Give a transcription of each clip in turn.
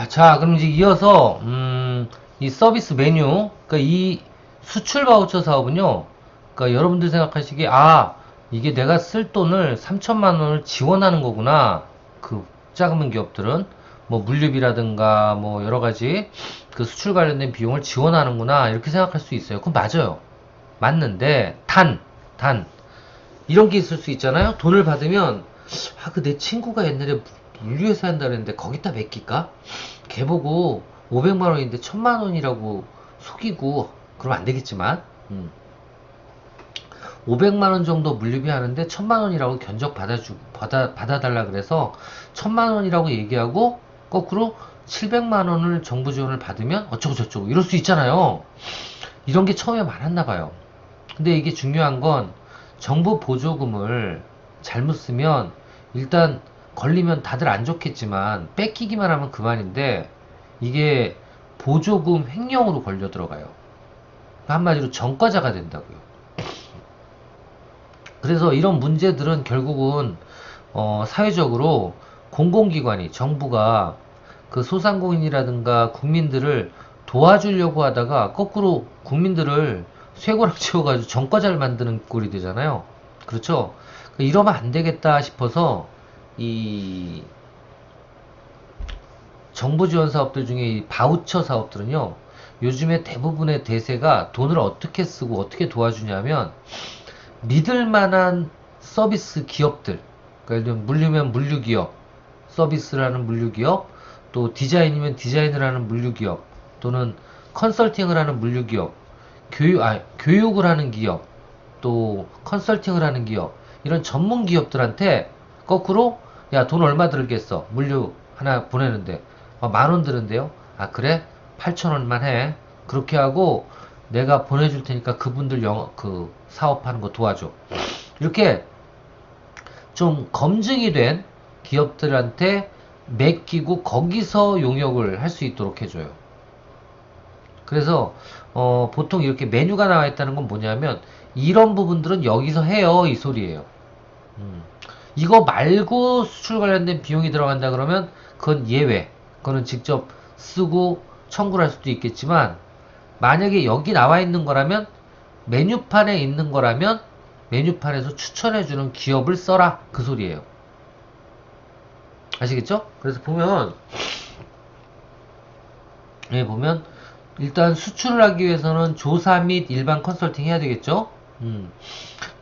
자, 그럼 이제 이어서, 이 서비스 메뉴, 그러니까 이 수출 바우처 사업은요, 그러니까 여러분들 생각하시기에, 이게 내가 쓸 돈을 3천만 원을 지원하는 거구나. 그 작은 기업들은, 뭐 물류비라든가, 뭐 여러 가지 그 수출 관련된 비용을 지원하는구나. 이렇게 생각할 수 있어요. 그건 맞아요. 맞는데, 단, 이런 게 있을 수 있잖아요. 돈을 받으면 그 내 친구가 옛날에 물류회사 한다 그랬는데 거기다 맡길까? 걔 보고 500만 원인데 1000만 원이라고 속이고 그러면 안 되겠지만 500만 원 정도 물류비 하는데 1000만 원이라고 견적 받아달라 그래서 1000만 원이라고 얘기하고 거꾸로 700만 원을 정부 지원을 받으면 어쩌고 저쩌고 이럴 수 있잖아요. 이런 게 처음에 많았나 봐요. 근데 이게 중요한 건 정부 보조금을 잘못 쓰면 일단 걸리면 다들 안 좋겠지만 뺏기기만 하면 그만인데 이게 보조금 횡령으로 걸려 들어가요. 한마디로 전과자가 된다고요. 그래서 이런 문제들은 결국은 사회적으로 공공기관이 정부가 그 소상공인이라든가 국민들을 도와주려고 하다가 거꾸로 국민들을 쇠고랑 채워가지고 전과자를 만드는 꼴이 되잖아요. 그렇죠? 이러면 안 되겠다 싶어서 이 정부 지원 사업들 중에 이 바우처 사업들은요. 요즘에 대부분의 대세가 돈을 어떻게 쓰고 어떻게 도와주냐면 믿을 만한 서비스 기업들, 그러니까 예를 들면 물류면 물류기업, 서비스를 하는 물류기업, 또 디자인이면 디자인을 하는 물류기업, 또는 컨설팅을 하는 물류기업, 교육을 하는 기업, 또 컨설팅을 하는 기업, 이런 전문 기업들한테 거꾸로 야, 돈 얼마 들겠어? 물류 하나 보내는데 만 원 드는데요? 그래? 8천 원만 해. 그렇게 하고 내가 보내줄 테니까 그분들 그 사업하는 거 도와줘. 이렇게 좀 검증이 된 기업들한테 맡기고 거기서 용역을 할 수 있도록 해줘요. 그래서 보통 이렇게 메뉴가 나와 있다는 건 뭐냐면 이런 부분들은 여기서 해요 이 소리예요. 음. 이거 말고 수출 관련된 비용이 들어간다 그러면 그건 예외. 그거는 직접 쓰고 청구를 할 수도 있겠지만 만약에 여기 나와 있는 거라면 메뉴판에 있는 거라면 메뉴판에서 추천해주는 기업을 써라 그 소리예요. 아시겠죠? 그래서 보면 보면 일단 수출을 하기 위해서는 조사 및 일반 컨설팅 해야 되겠죠?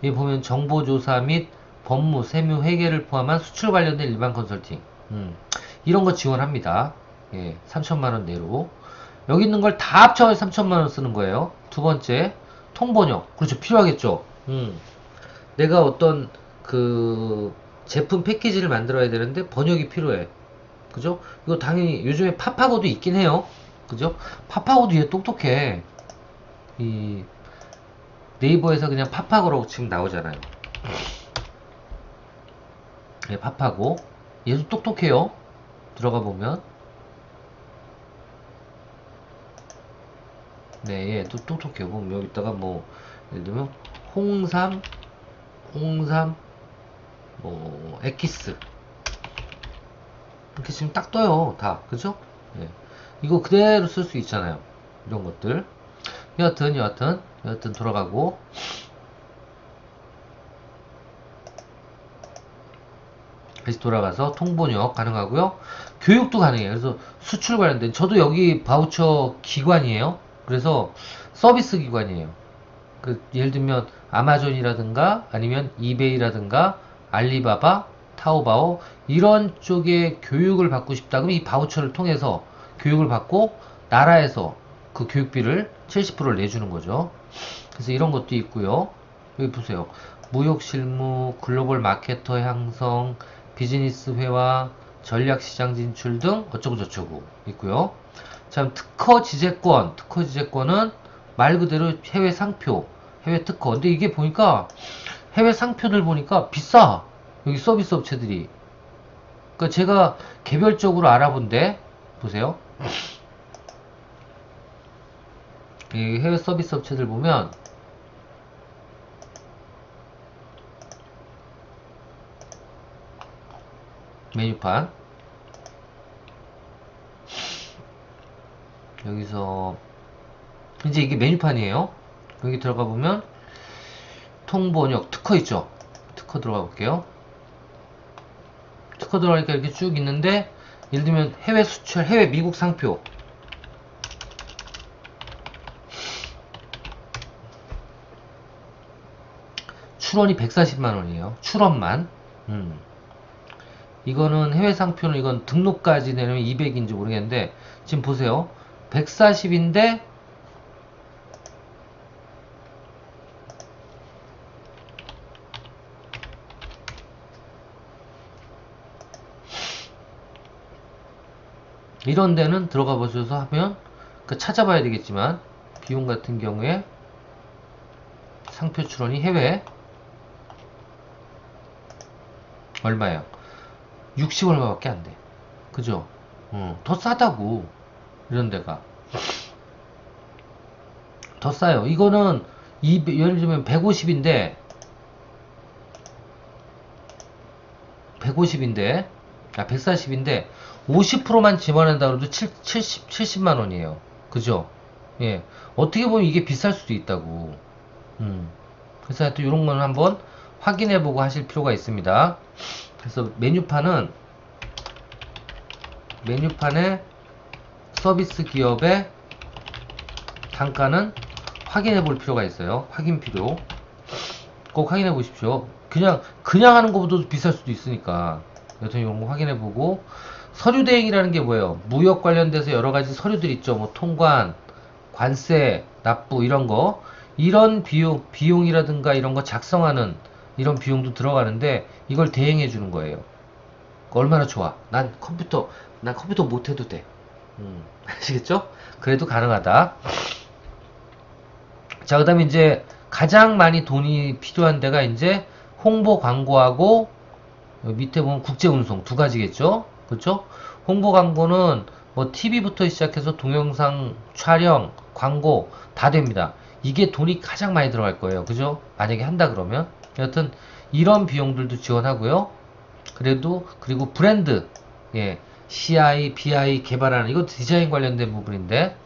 여기 보면 정보조사 및 법무, 세무, 회계를 포함한 수출 관련된 일반 컨설팅. 이런 거 지원합니다. 3천만 원 내로. 여기 있는 걸 다 합쳐서 3천만 원 쓰는 거예요. 두 번째, 통번역. 그렇죠. 필요하겠죠. 내가 어떤 그 제품 패키지를 만들어야 되는데 번역이 필요해. 그죠? 이거 당연히 요즘에 파파고도 있긴 해요. 그죠? 파파고도 얘 똑똑해. 이 네이버에서 그냥 파파고라고 지금 나오잖아요. 파파고. 얘도 똑똑해요. 들어가 보면. 네, 얘도 똑똑해요. 보면 여기다가 뭐, 예를 들면, 홍삼, 홍삼, 뭐, 엑기스. 이렇게 지금 딱 떠요. 다. 그죠? 예. 이거 그대로 쓸 수 있잖아요. 이런 것들. 여하튼 돌아가고. 다시 돌아가서 통번역 가능하고요. 교육도 가능해요. 그래서 수출 관련된 저도 여기 바우처 기관이에요. 그래서 서비스 기관이에요. 예를 들면 아마존이라든가 아니면 이베이라든가 알리바바, 타오바오 이런 쪽에 교육을 받고 싶다 그러면 이 바우처를 통해서 교육을 받고 나라에서 그 교육비를 70%를 내주는 거죠. 그래서 이런 것도 있고요. 여기 보세요. 무역 실무, 글로벌 마케터 형성, 비즈니스 회화, 전략 시장 진출 등 어쩌고 저쩌고 있고요. 참 특허 지재권은 말 그대로 해외 상표, 해외 특허. 근데 이게 보니까 해외 상표들 보니까 비싸. 여기 서비스 업체들이. 그러니까 제가 개별적으로 알아본데 보세요. 이 해외 서비스 업체들 보면 메뉴판 여기서 이제 이게 메뉴판이에요. 여기 들어가 보면 통번역 특허 있죠. 특허 들어가 볼게요. 특허 들어가니까 이렇게 쭉 있는데, 예를 들면 해외 수출, 해외 미국 상표, 출원이 140만원이에요. 출원만. 이거는 해외 상표는, 이건 등록까지 내면 200인지 모르겠는데, 지금 보세요. 140인데, 이런 데는 들어가 보셔서 하면, 찾아봐야 되겠지만, 비용 같은 경우에, 상표 출원이 해외, 얼마예요? 60 얼마밖에 안 돼. 그죠? 더 싸다고. 이런 데가. 더 싸요. 이거는, 예를 들면 150인데, 140인데, 50%만 지원한다 그래도 70만원이에요. 그죠? 예. 어떻게 보면 이게 비쌀 수도 있다고. 그래서 하여튼 이런 거는 한번 확인해보고 하실 필요가 있습니다. 그래서 메뉴판에 서비스 기업의 단가는 확인해 볼 필요가 있어요. 확인필요. 꼭 확인해 보십시오. 그냥 하는 것보다도 비쌀 수도 있으니까. 여튼 이런 거 확인해 보고, 서류 대행이라는 게 뭐예요? 무역 관련돼서 여러 가지 서류들 있죠. 뭐 통관, 관세, 납부 이런 거. 이런 비용이라든가 이런 거 작성하는 이런 비용도 들어가는데, 이걸 대행해 주는 거예요. 얼마나 좋아. 난 컴퓨터 못 해도 돼. 아시겠죠? 그래도 가능하다. 자, 그 다음에 이제 가장 많이 돈이 필요한 데가 이제 홍보 광고하고, 밑에 보면 국제 운송 두 가지겠죠? 그렇죠? 홍보 광고는 뭐 TV부터 시작해서 동영상 촬영, 광고 다 됩니다. 이게 돈이 가장 많이 들어갈 거예요. 그죠? 만약에 한다 그러면. 여튼 이런 비용들도 지원하고요. 그리고 브랜드, 예, CI, BI 개발하는, 이거 디자인 관련된 부분인데,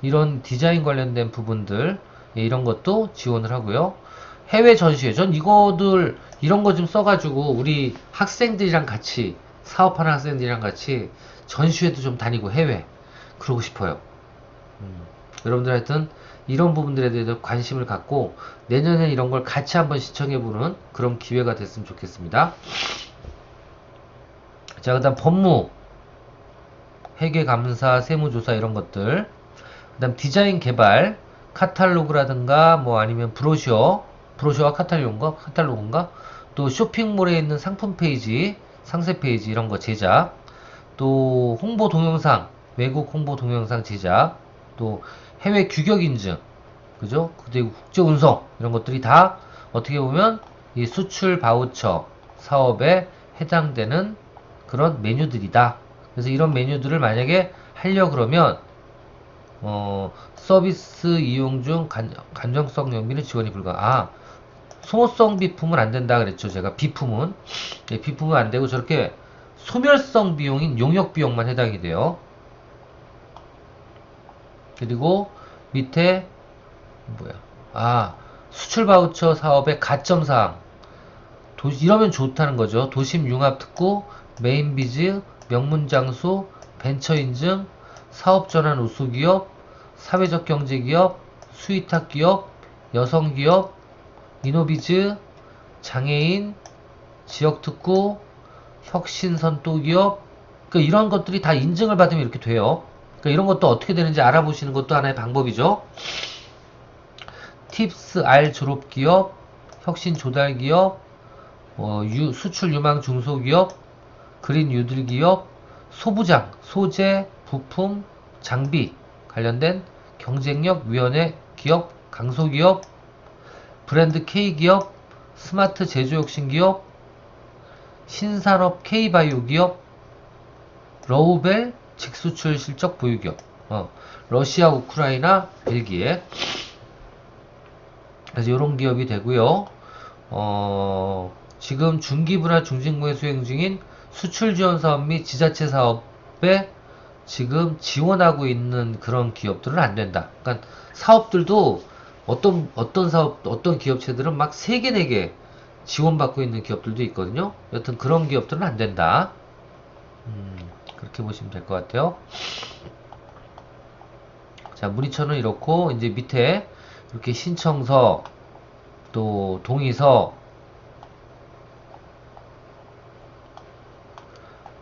이런 디자인 관련된 부분들, 예, 이런 것도 지원을 하고요. 해외 전시회, 전 이런 거 좀 써가지고 우리 학생들이랑 같이, 사업하는 학생들이랑 같이 전시회도 좀 다니고 해외 그러고 싶어요. 여러분들 하여튼 이런 부분들에 대해서 관심을 갖고 내년에 이런 걸 같이 한번 시청해보는 그런 기회가 됐으면 좋겠습니다. 자, 그 다음 법무, 회계감사, 세무조사 이런 것들, 그 다음 디자인 개발, 카탈로그라든가 뭐 아니면 브로셔와 카탈로그인가? 또 쇼핑몰에 있는 상품 페이지, 상세 페이지 이런 거 제작, 또 홍보 동영상, 외국 홍보 동영상 제작, 또 해외 규격 인증, 그죠? 그리고 국제 운송 이런 것들이 다 어떻게 보면 이 수출 바우처 사업에 해당되는 그런 메뉴들이다. 그래서 이런 메뉴들을 만약에 하려 그러면 서비스 이용 중 간정성 연비는 지원이 불가. 소모성 비품은 안 된다 그랬죠. 제가 비품은, 예, 비품은 안 되고 저렇게 소멸성 비용인 용역 비용만 해당이 돼요. 그리고 밑에 수출 바우처 사업의 가점 사항. 이러면 좋다는 거죠. 도심 융합 특구, 메인 비즈, 명문 장소, 벤처 인증, 사업 전환 우수 기업, 사회적 경제 기업, 수위탁 기업, 여성 기업, 이노비즈, 장애인, 지역 특구, 혁신 선도 기업. 그러니까 이런 것들이 다 인증을 받으면 이렇게 돼요. 그러니까 이런 것도 어떻게 되는지 알아보시는 것도 하나의 방법이죠. 팁스 R 졸업 기업, 혁신 조달 기업, 수출 유망 중소기업, 그린 유들 기업, 소부장, 소재, 부품, 장비 관련된 경쟁력 위원회 기업, 강소기업, 브랜드 K기업, 스마트 제조혁신 기업, 신산업 K바이오 기업, 러우벨 직수출 실적 보유 기업, 러시아, 우크라이나, 벨기에. 그래서 이런 기업이 되고요. 지금 중기부나 중진부에 수행 중인 수출 지원 사업 및 지자체 사업에 지금 지원하고 있는 그런 기업들은 안 된다. 그러니까 사업들도 어떤 사업, 어떤 기업체들은 막 3개, 4개 지원받고 있는 기업들도 있거든요. 여튼 그런 기업들은 안 된다. 그렇게 보시면 될 것 같아요. 자, 문의처는 이렇고, 이제 밑에 이렇게 신청서, 또 동의서,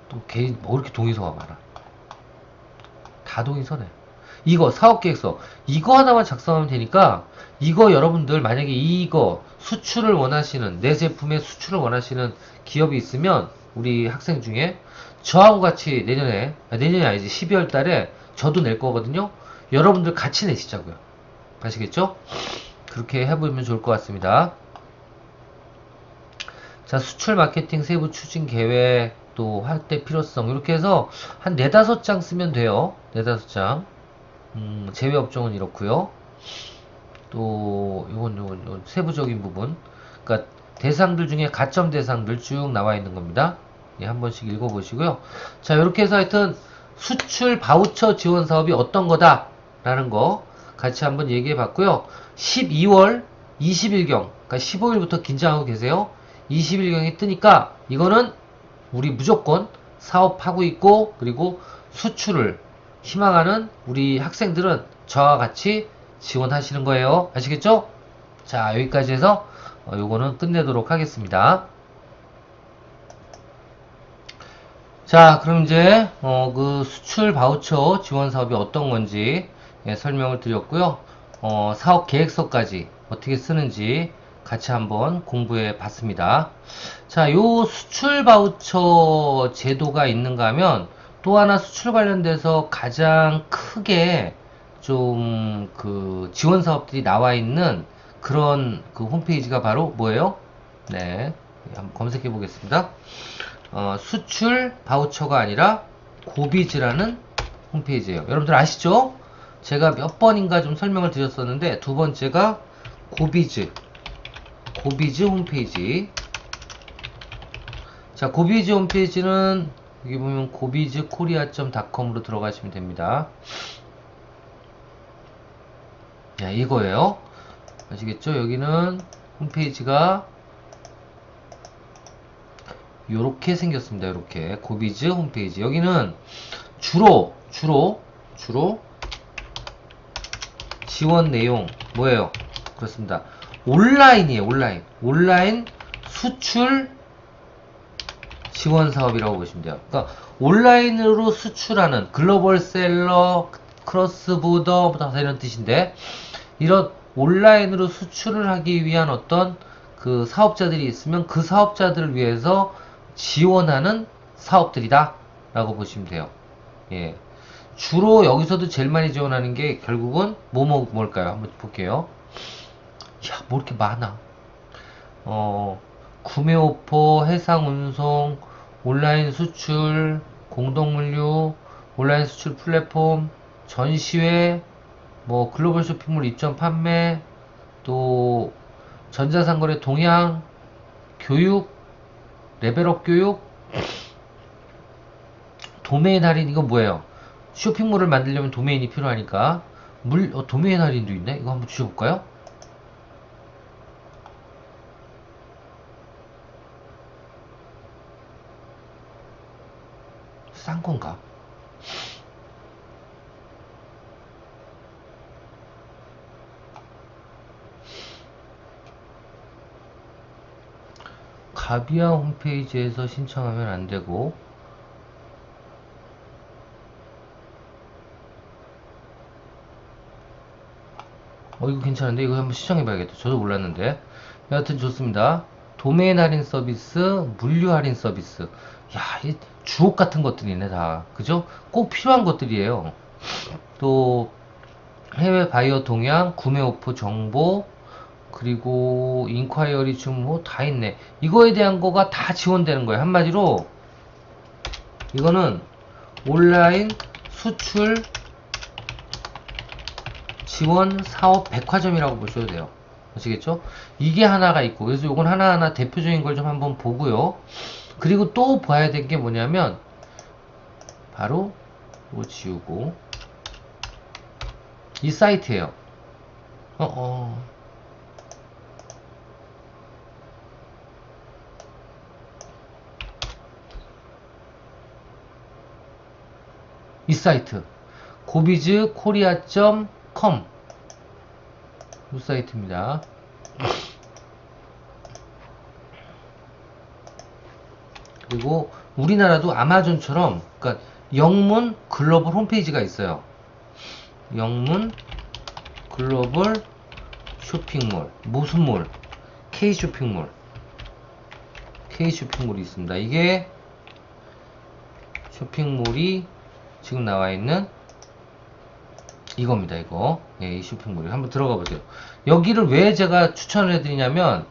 또 개인, 뭐 이렇게 동의서가 많아. 다 동의서네. 이거 사업계획서 이거 하나만 작성하면 되니까 이거 여러분들 만약에 이거 수출을 원하시는 내 제품의 수출을 원하시는 기업이 있으면 우리 학생 중에 저하고 같이 내년이 아니지 12월 달에 저도 낼 거거든요. 여러분들 같이 내시자고요. 아시겠죠? 그렇게 해보면 좋을 것 같습니다. 자, 수출 마케팅 세부 추진 계획 또 할 때 필요성 이렇게 해서 한 4-5장 쓰면 돼요. 4-5장. 제외 업종은 이렇고요. 또 요건 세부적인 부분. 그러니까 대상들 중에 가점 대상들 쭉 나와 있는 겁니다. 예, 한 번씩 읽어보시고요. 자, 이렇게 해서 하여튼 수출 바우처 지원 사업이 어떤 거다라는 거 같이 한번 얘기해 봤고요. 12월 20일경, 그러니까 15일부터 긴장하고 계세요. 20일경에 뜨니까 이거는 우리 무조건 사업하고 있고 그리고 수출을 희망하는 우리 학생들은 저와 같이 지원하시는 거예요. 아시겠죠? 자, 여기까지 해서 요거는 끝내도록 하겠습니다. 자, 그럼 이제 그 수출 바우처 지원 사업이 어떤 건지 설명을 드렸고요. 사업 계획서까지 어떻게 쓰는지 같이 한번 공부해 봤습니다. 자, 요 수출 바우처 제도가 있는가 하면 또 하나 수출 관련돼서 가장 크게 좀 그 지원 사업들이 나와 있는 그런 그 홈페이지가 바로 뭐예요? 네, 한번 검색해 보겠습니다. 수출 바우처가 아니라 고비즈라는 홈페이지예요. 여러분들 아시죠? 제가 몇 번인가 좀 설명을 드렸었는데 두 번째가 고비즈 홈페이지. 자, 고비즈 홈페이지는 여기 보면 gobi즈korea.com으로 들어가시면 됩니다. 야, 이거예요. 아시겠죠? 여기는 홈페이지가 요렇게 생겼습니다. 요렇게 고비즈 홈페이지. 여기는 주로 지원 내용 뭐예요? 그렇습니다. 온라인이에요. 온라인 수출 지원 사업이라고 보시면 돼요. 그러니까 온라인으로 수출하는 글로벌 셀러, 크로스 보더 다 이런 뜻인데 이런 온라인으로 수출을 하기 위한 어떤 그 사업자들이 있으면 그 사업자들을 위해서 지원하는 사업들이다 라고 보시면 돼요. 예. 주로 여기서도 제일 많이 지원하는 게 결국은 뭘까요? 한번 볼게요. 야, 뭐 이렇게 많아. 구매 오퍼, 해상 운송, 온라인 수출, 공동물류, 온라인 수출 플랫폼, 전시회, 뭐 글로벌 쇼핑몰 입점 판매, 또 전자상거래 동향, 교육, 레벨업 교육, 도메인 할인. 이건 뭐예요? 쇼핑몰을 만들려면 도메인이 필요하니까 도메인 할인도 있네. 이거 한번 주셔볼까요? 싼 건가? 가비아 홈페이지에서 신청하면 안 되고, 이거 괜찮은데? 이거 한번 시청해봐야겠다. 저도 몰랐는데. 여하튼 좋습니다. 도메인 할인 서비스, 물류 할인 서비스. 야, 이 주옥 같은 것들이네, 다. 그죠? 꼭 필요한 것들이에요. 또, 해외 바이어 동향, 구매 오프 정보, 그리고 인콰이어리 주문 다 있네. 이거에 대한 거가 다 지원되는 거예요. 한마디로, 이거는 온라인 수출 지원 사업 백화점이라고 보셔도 돼요. 아시겠죠? 이게 하나가 있고, 그래서 요건 하나하나 대표적인 걸 좀 한번 보고요. 그리고 또 봐야 될 게 뭐냐면 바로 이거 지우고. 이 사이트예요. 이 사이트 gobiz-korea.com 이 사이트입니다. 그리고 우리나라도 아마존처럼 그러니까 영문 글로벌 홈페이지가 있어요. 영문 글로벌 쇼핑몰 무슨 몰? K쇼핑몰 K쇼핑몰이 있습니다. 이게 쇼핑몰이 지금 나와 있는 이겁니다. 이거 이 쇼핑몰이 한번 들어가 보세요. 여기를 왜 제가 추천을 해드리냐면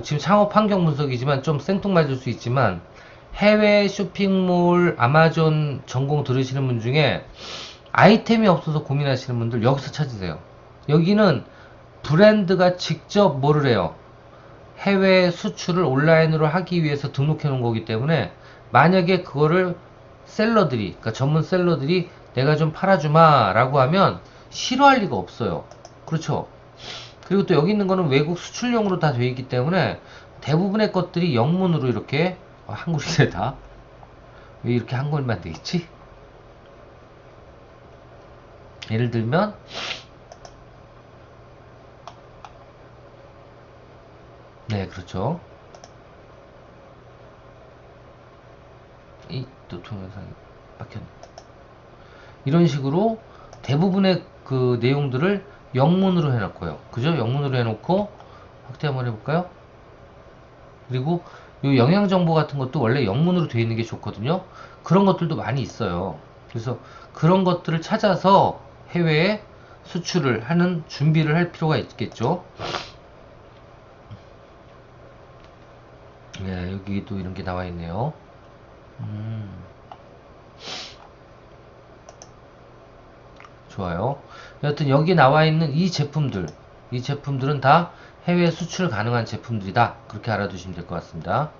지금 창업 환경 분석이지만 좀 생뚱맞을 수 있지만 해외 쇼핑몰 아마존 전공 들으시는 분 중에 아이템이 없어서 고민하시는 분들 여기서 찾으세요. 여기는 브랜드가 직접 뭐를 해요? 해외 수출을 온라인으로 하기 위해서 등록해 놓은 거기 때문에 만약에 그거를 셀러들이 그러니까 전문 셀러들이 내가 좀 팔아주마 라고 하면 싫어할 리가 없어요. 그렇죠? 그리고 또 여기 있는 거는 외국 수출용으로 다 되어 있기 때문에 대부분의 것들이 영문으로 이렇게 한글이네 다. 왜 이렇게 한글만 돼 있지? 예를 들면 네 그렇죠. 또 동영상이 막혔네. 이런 식으로 대부분의 그 내용들을 영문으로 해놓고요. 그죠? 영문으로 해놓고 확대 한번 해볼까요? 그리고 요 영양 정보 같은 것도 원래 영문으로 되어 있는 게 좋거든요. 그런 것들도 많이 있어요. 그래서 그런 것들을 찾아서 해외에 수출을 하는 준비를 할 필요가 있겠죠. 네, 여기도 이런 게 나와 있네요. 좋아요. 여하튼 여기 나와 있는 이 제품들은 다 해외 수출 가능한 제품들이다. 그렇게 알아두시면 될 것 같습니다.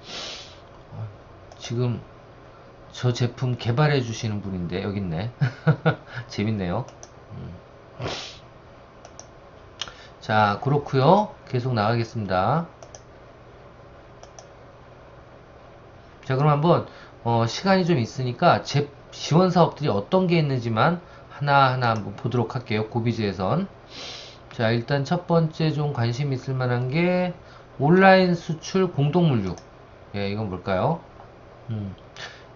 지금 저 제품 개발해 주시는 분인데 여기 있네. 재밌네요. 자, 그렇고요. 계속 나가겠습니다. 자, 그럼 한번 시간이 좀 있으니까 지원 사업들이 어떤 게 있는지만 하나하나 한번 보도록 할게요. 고비즈에선. 자, 일단 첫 번째 좀 관심 있을 만한 게 온라인 수출 공동물류. 예, 이건 뭘까요?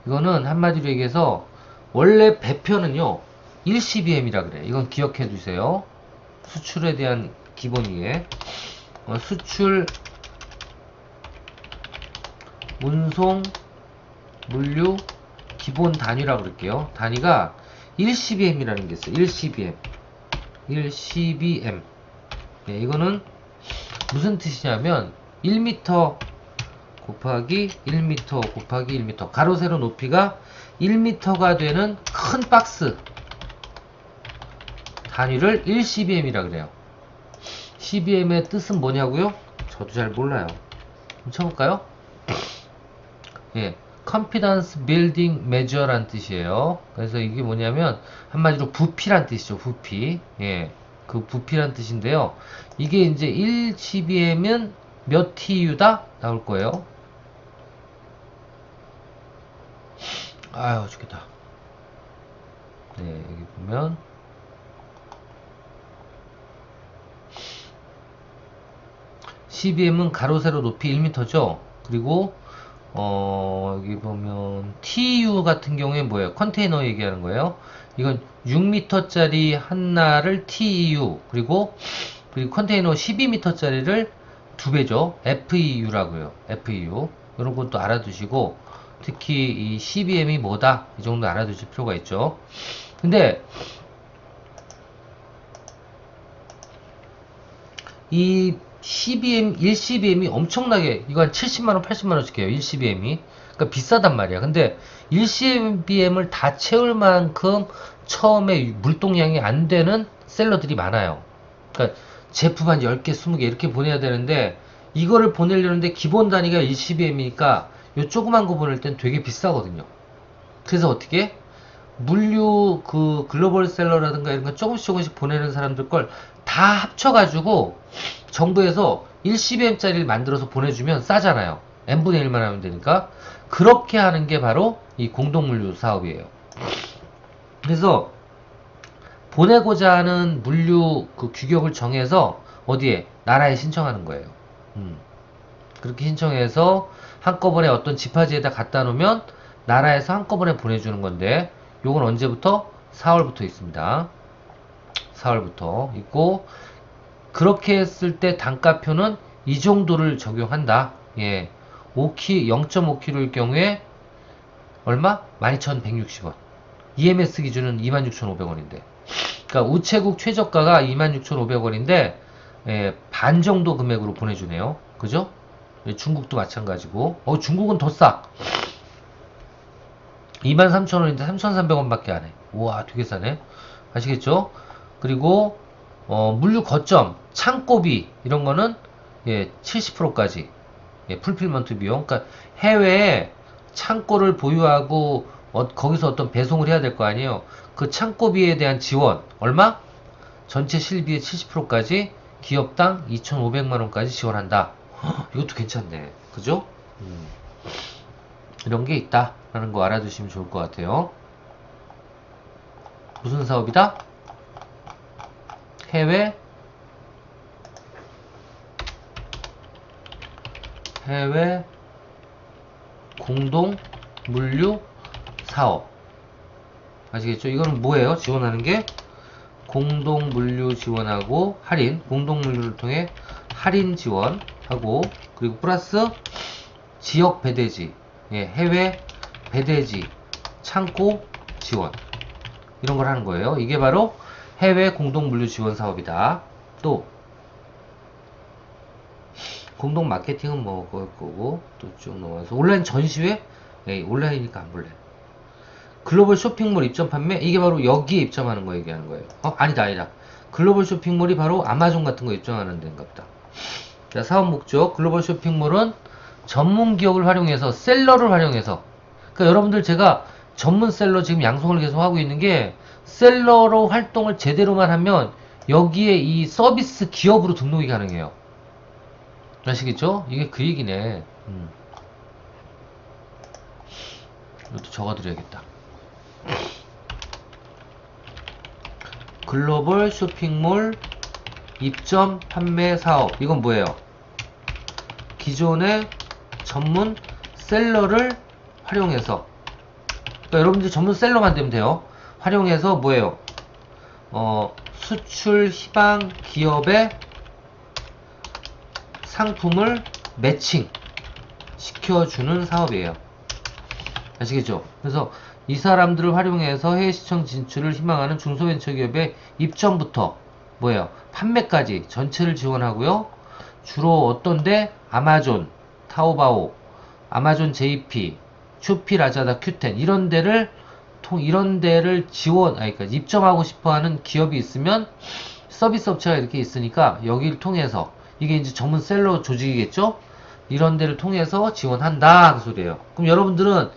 이거는 한마디로 얘기해서 원래 배표는요 1CBM이라 그래. 이건 기억해 두세요. 수출에 대한 기본이에 수출 운송 물류 기본 단위라고 그럴게요. 단위가 1CBM이라는 게 있어요. 1CBM 1CBM 네, 이거는 무슨 뜻이냐면 1m 곱하기 1m 곱하기 1m 가로 세로 높이가 1m가 되는 큰 박스 단위를 1CBM이라 그래요. CBM의 뜻은 뭐냐고요? 저도 잘 몰라요. 한번 쳐볼까요? 예, Confidence Building Measure란 뜻이에요. 그래서 이게 뭐냐면 한마디로 부피란 뜻이죠. 부피. 예, 그 부피란 뜻인데요. 이게 이제 1CBM은 몇 TU다 나올 거예요. 아유 죽겠다. 네, 여기 보면 CBM은 가로 세로 높이 1m죠. 그리고 여기 보면 TU 같은 경우에 뭐예요? 컨테이너 얘기하는 거예요. 이건 6m짜리 하나를 TEU 그리고 컨테이너 12m짜리를 두 배죠. FEU라고요. FEU 이런 것도 알아두시고 특히 이 CBM이 뭐다 이 정도 알아두실 필요가 있죠. 근데 이 CBM, 1CBM이 엄청나게, 이거 한 70만원, 80만원씩 해요, 1CBM이. 그러니까 비싸단 말이야. 근데 1CBM을 다 채울 만큼 처음에 물동량이 안 되는 셀러들이 많아요. 그러니까 제품 한 10개, 20개 이렇게 보내야 되는데, 이거를 보내려는데 기본 단위가 1CBM이니까 요 조그만 거 보낼 땐 되게 비싸거든요. 그래서 어떻게? 물류 그 글로벌 셀러라든가 이런 거 조금씩 보내는 사람들 걸 다 합쳐가지고 정부에서 1CBM짜리를 만들어서 보내주면 싸잖아요. n분의 1만 하면 되니까. 그렇게 하는 게 바로 이 공동물류 사업이에요. 그래서 보내고자 하는 물류 그 규격을 정해서 어디에? 나라에 신청하는 거예요. 그렇게 신청해서 한꺼번에 어떤 지파지에다 갖다 놓으면 나라에서 한꺼번에 보내주는 건데, 요건 언제부터? 4월부터 있습니다. 4월부터 있고, 그렇게 했을 때 단가표는 이 정도를 적용한다. 예. 0.5kg일 경우에 얼마? 12,160원. EMS 기준은 26,500원인데. 그러니까 우체국 최저가가 26,500원인데 반 정도 금액으로 보내주네요. 그죠? 중국도 마찬가지고. 중국은 더 싸. 23,000원인데 3,300원밖에 안 해. 우와, 되게 싸네. 아시겠죠? 그리고 물류 거점, 창고비 이런 거는 70%까지 풀필먼트 비용. 그러니까 해외에 창고를 보유하고 거기서 어떤 배송을 해야 될 거 아니에요. 그 창고비에 대한 지원 얼마? 전체 실비의 70%까지 기업당 2,500만 원까지 지원한다. 이것도 괜찮네. 그죠? 이런 게 있다라는 거 알아두시면 좋을 것 같아요. 무슨 사업이다? 해외 공동 물류 사업. 아시겠죠? 이거는 뭐예요? 지원하는 게 공동 물류 지원하고 할인, 공동 물류를 통해 할인 지원하고, 그리고 플러스 지역 배대지, 해외 배대지 창고 지원, 이런 걸 하는 거예요. 이게 바로 해외 공동 물류 지원 사업이다. 또 공동 마케팅은 뭐 그럴 거고, 또 쭉 넘어가서 온라인 전시회? 온라인이니까 안 볼래. 글로벌 쇼핑몰 입점 판매? 이게 바로 여기에 입점하는 거 얘기하는 거예요. 아니다. 글로벌 쇼핑몰이 바로 아마존 같은 거 입점하는 데인가 보다. 자, 사업 목적. 글로벌 쇼핑몰은 전문 기업을 활용해서, 셀러를 활용해서. 그러니까 여러분들, 제가 전문 셀러 지금 양성을 계속 하고 있는 게, 셀러로 활동을 제대로만 하면 여기에 이 서비스 기업으로 등록이 가능해요. 아시겠죠? 이게 그 얘기네. 이것도 적어드려야겠다. 글로벌 쇼핑몰 입점 판매 사업. 이건 뭐예요? 기존의 전문 셀러를 활용해서, 그러니까 여러분들이 전문 셀러만 되면 돼요. 활용해서 뭐예요? 수출 희망 기업의 상품을 매칭 시켜주는 사업이에요. 아시겠죠? 그래서 이 사람들을 활용해서 해외 시청 진출을 희망하는 중소벤처기업의 입점부터 뭐예요? 판매까지 전체를 지원하고요. 주로 어떤데? 아마존, 타오바오, 아마존 JP, 슈피, 라자다, 큐텐 이런 데를 그러니까 입점하고 싶어하는 기업이 있으면, 서비스 업체가 이렇게 있으니까 여기를 통해서, 이게 이제 전문 셀러 조직이겠죠? 이런 데를 통해서 지원한다 그 소리예요. 그럼 여러분들은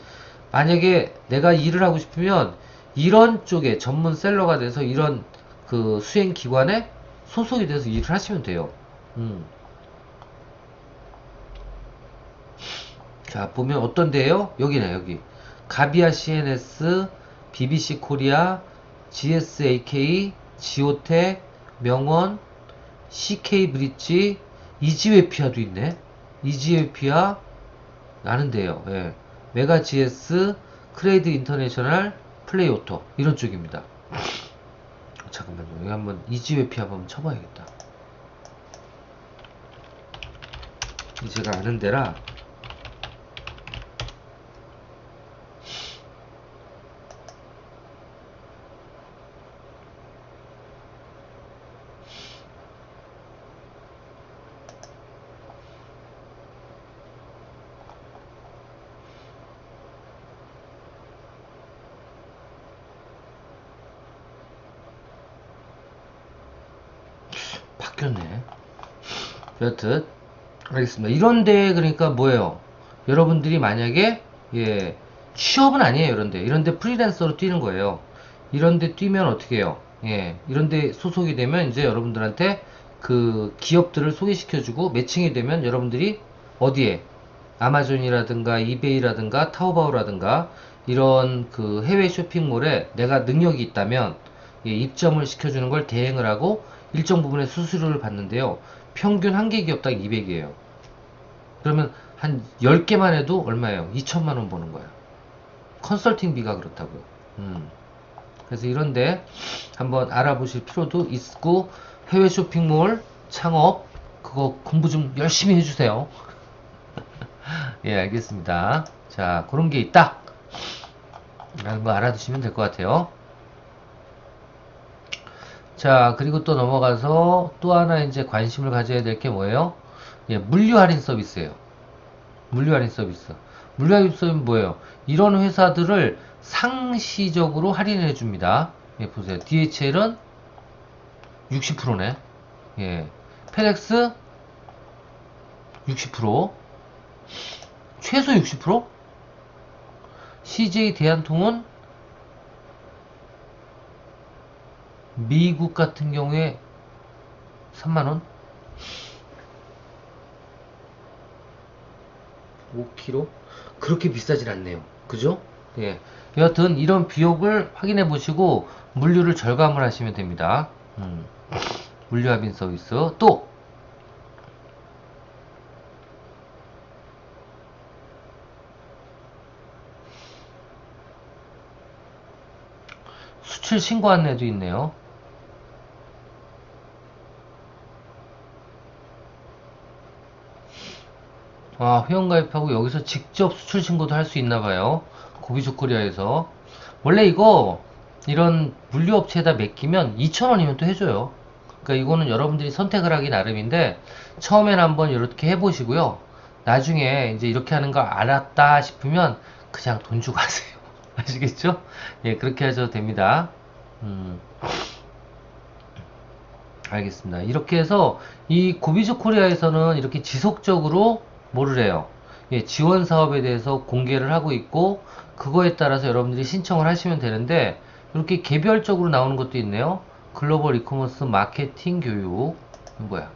만약에 내가 일을 하고 싶으면 이런 쪽에 전문 셀러가 돼서 이런 그 수행기관에 소속이 돼서 일을 하시면 돼요. 자, 보면 어떤 데예요? 여기네, 여기. 가비아 CNS, BBC 코리아, GSAK, 지오텍, 명원, CK 브릿지, 이지웨피아도 있네. 이지웨피아 나는데요. 예. 메가 GS, 크레이드 인터내셔널, 플레이오토 이런 쪽입니다. 잠깐만요. 여기 한번 이지웨피아 한번 쳐봐야겠다. 제가 아는 데라. 바뀌었네. 여튼 알겠습니다. 이런데 그러니까 뭐예요? 여러분들이 만약에 취업은 아니에요. 이런데 프리랜서로 뛰는 거예요. 이런데 뛰면 어떻게 해요? 예, 이런데 소속이 되면 이제 여러분들한테 그 기업들을 소개시켜주고 매칭이 되면 여러분들이 어디에 아마존이라든가 이베이라든가 타오바오라든가 이런 그 해외 쇼핑몰에 내가 능력이 있다면 예, 입점을 시켜주는 걸 대행을 하고 일정 부분의 수수료를 받는데요. 평균 한 개 기업당 200이에요. 그러면 한 10개만 해도 얼마예요? 2천만 원 버는 거야. 컨설팅비가 그렇다고요. 그래서 이런데 한번 알아보실 필요도 있고 해외 쇼핑몰 창업 그거 공부 좀 열심히 해주세요. 예, 알겠습니다. 자, 그런 게 있다. 라는 거 알아두시면 될 것 같아요. 자, 그리고 또 넘어가서 또 하나 이제 관심을 가져야 될 게 뭐예요? 예, 물류 할인 서비스예요. 물류 할인 서비스. 물류 할인 서비스는 뭐예요? 이런 회사들을 상시적으로 할인해 줍니다. 예, 보세요. DHL은 60%네. 예. 페덱스 60%. 최소 60%? CJ 대한통운 미국 같은 경우에 3만원? 5kg? 그렇게 비싸진 않네요. 그죠? 예. 여하튼 이런 비용을 확인해 보시고 물류를 절감을 하시면 됩니다. 물류 할인 서비스. 또 수출 신고 안내도 있네요. 아, 회원가입하고 여기서 직접 수출 신고도 할 수 있나 봐요. 고비조 코리아에서. 원래 이거 이런 물류업체에다 맡기면 2,000원이면 또 해줘요. 그러니까 이거는 여러분들이 선택을 하기 나름인데 처음엔 한번 이렇게 해보시고요. 나중에 이제 이렇게 하는 거 알았다 싶으면 그냥 돈 주고 하세요. 아시겠죠? 예, 그렇게 하셔도 됩니다. 음, 알겠습니다. 이렇게 해서 이 고비즈 코리아에서는 이렇게 지속적으로 뭐를 해요? 예, 지원 사업에 대해서 공개를 하고 있고 그거에 따라서 여러분들이 신청을 하시면 되는데 이렇게 개별적으로 나오는 것도 있네요. 글로벌 이커머스 마케팅 교육. 이거 뭐야?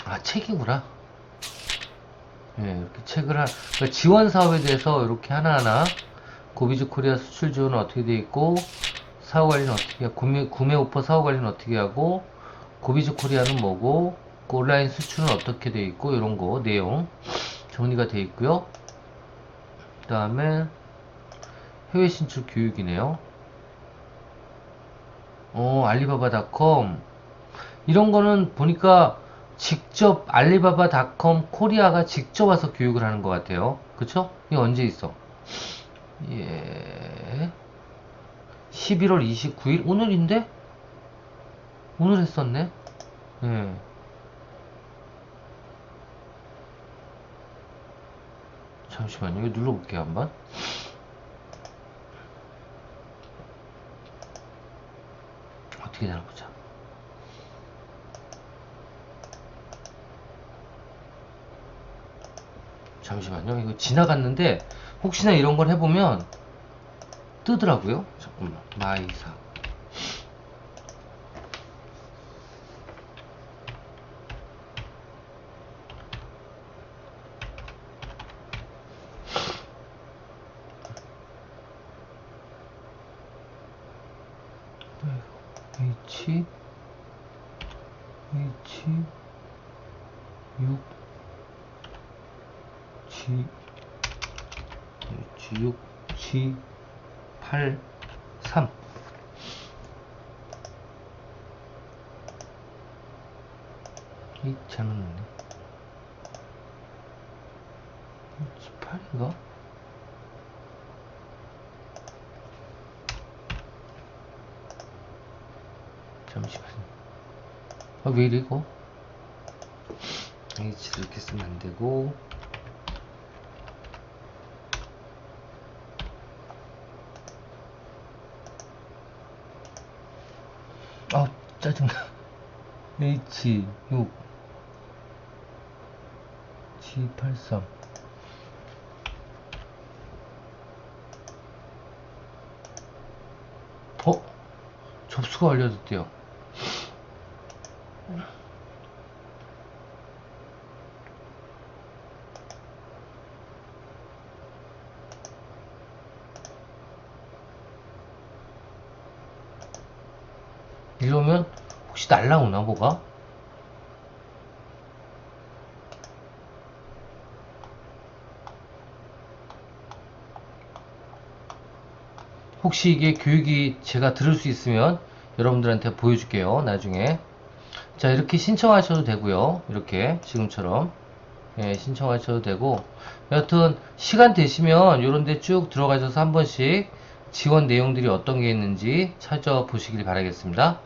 아, 책이구나. 예, 이렇게 책을 그러니까 지원 사업에 대해서 이렇게 하나하나 고비즈 코리아 수출 지원은 어떻게 돼 있고 사후 관리는 어떻게 구매 오퍼 사후 관리는 어떻게 하고 고비즈 코리아는 뭐고 그 온라인 수출은 어떻게 돼 있고 이런 거 내용 정리가 돼 있고요. 그 다음에 해외 진출 교육이네요. 알리바바닷컴 이런 거는 보니까 직접 알리바바닷컴 코리아가 직접 와서 교육을 하는 것 같아요. 그쵸? 이게 언제 있어? 예. 11월 29일? 오늘인데? 오늘 했었네? 예. 잠시만요. 이거 눌러볼게요, 한번. 어떻게 되나 보자. 잠시만요. 이거 지나갔는데, 혹시나 이런 걸 해보면 뜨더라고요. 잠깐만. 마이사. H, H, 6, G, H, 6, G, 8, 3. 이 잘못 넣네. 18인가? 잠시만요. 아, 왜 이래, 이거? H를 이렇게 쓰면 안 되고. 아, 짜증나. H6 G83 접수가 완료됐대요. 이러면 혹시 날라오나 뭐가? 혹시 이게 교육이 제가 들을 수 있으면 여러분들한테 보여줄게요. 나중에. 자, 이렇게 신청하셔도 되고요. 이렇게 지금처럼 신청하셔도 되고, 여하튼 시간 되시면 요런 데 쭉 들어가셔서 한 번씩 지원 내용들이 어떤 게 있는지 찾아보시길 바라겠습니다.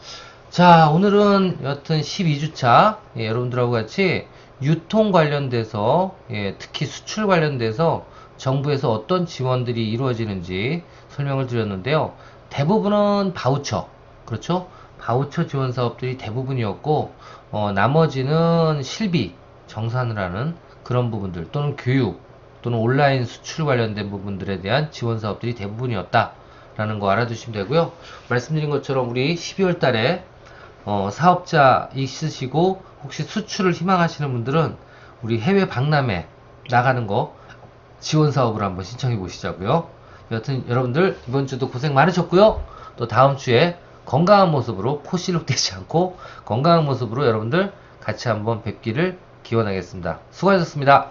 자, 오늘은 여하튼 12주차 여러분들하고 같이 유통 관련돼서 특히 수출 관련돼서 정부에서 어떤 지원들이 이루어지는지 설명을 드렸는데요. 대부분은 바우처, 그렇죠? 바우처 지원 사업들이 대부분이었고, 나머지는 실비, 정산을 하는 그런 부분들 또는 교육 또는 온라인 수출 관련된 부분들에 대한 지원 사업들이 대부분이었다라는 거 알아두시면 되고요. 말씀드린 것처럼 우리 12월 달에 사업자 있으시고 혹시 수출을 희망하시는 분들은 우리 해외 박람회 나가는 거 지원 사업을 한번 신청해 보시자고요. 여튼 여러분들 이번 주도 고생 많으셨고요. 또 다음 주에 건강한 모습으로 포실룩되지 않고 건강한 모습으로 여러분들 같이 한번 뵙기를 기원하겠습니다. 수고하셨습니다.